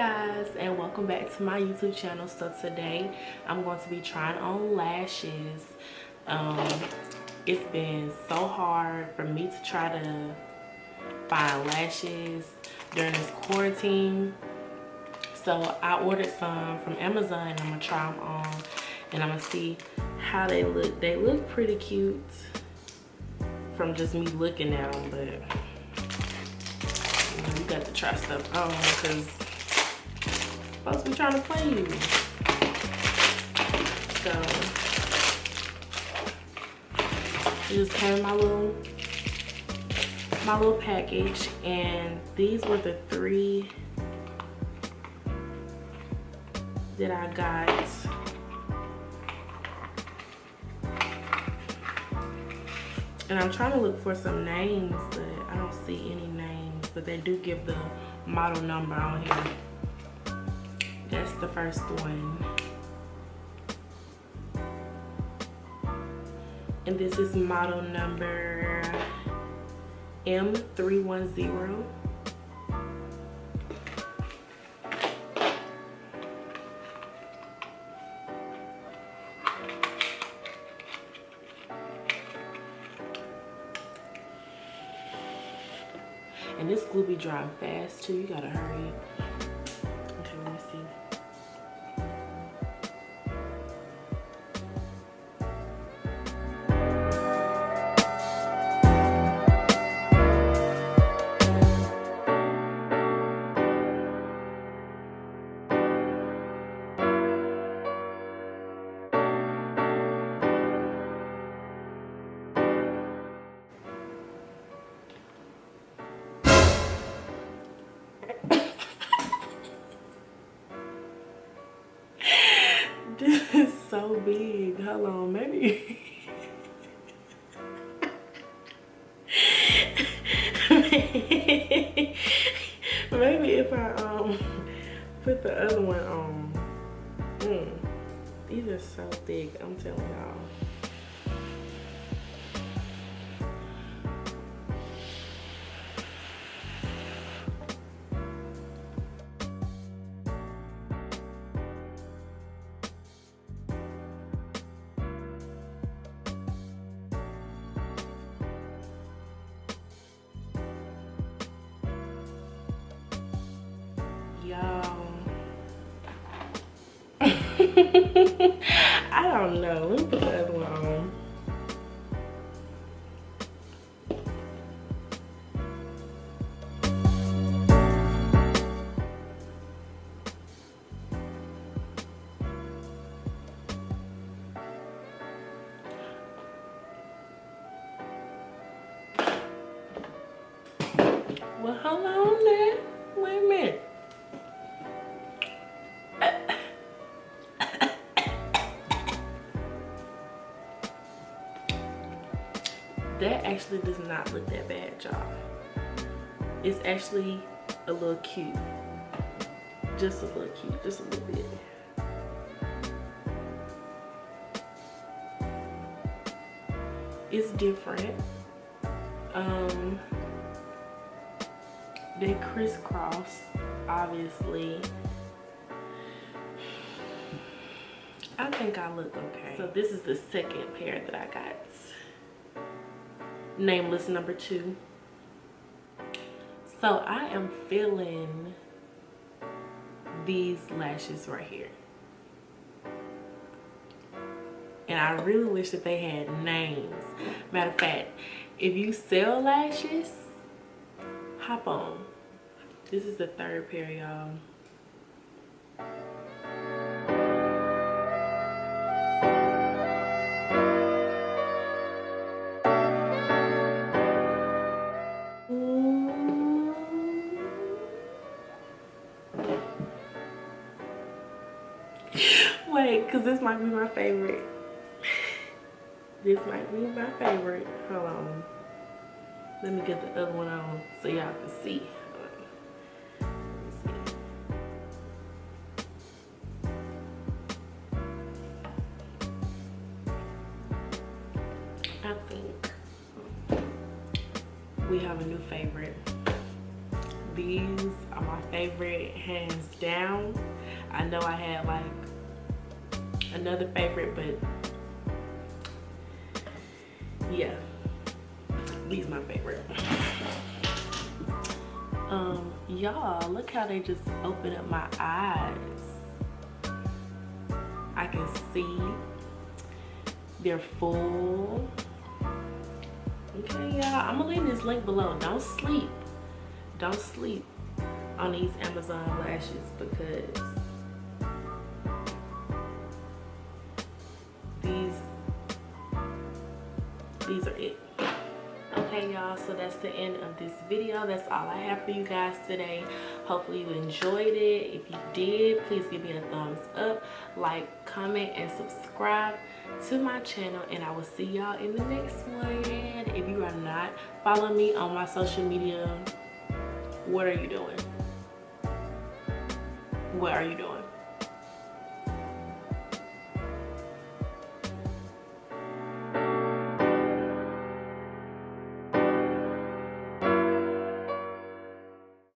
guys, and welcome back to my YouTube channel. So today I'm going to be trying on lashes. It's been so hard for me to try to find lashes during this quarantine, so I ordered some from Amazon and I'm gonna try them on and I'm gonna see how they look. They look pretty cute from just me looking at them, but you got to try stuff on because folks be trying to play you. So it just came in my little package, and these were the 3 that I got. And I'm trying to look for some names, but I don't see any names, but they do give the model number on here. That's the first one. And this is model number M310. And this glue be drying fast too, you gotta hurry. Okay, let me see. This is so big. Hold on, maybe. Maybe if I put the other one on. These are so thick, I'm telling y'all. Y'all, I don't know. Let me put the other one on. Well, hold on there. Wait a minute. That actually does not look that bad, y'all. It's actually a little cute. Just a little cute, just a little bit. It's different. They crisscross, obviously. I think I look okay. So this is the second pair that I got. Nameless number 2. So I am feeling these lashes right here. And I really wish that they had names. Matter of fact, if you sell lashes, hop on. This is the 3rd pair, y'all. Wait, because this might be my favorite. This might be my favorite. Hold on. Let me get the other one on so y'all can see. I think we have a new favorite. These are my favorite, hands down. I know I had like another favorite, but yeah, these my favorite. Y'all, look how they just open up my eyes. I can see they're full. Okay, y'all, I'm gonna leave this link below. Don't sleep on these Amazon lashes, because these are it. Okay, y'all, so that's the end of this video. That's all I have for you guys today. Hopefully you enjoyed it. If you did, please give me a thumbs up, like, comment, and subscribe to my channel, and I will see y'all in the next one. If you are not following me on my social media, what are you doing? What are you doing?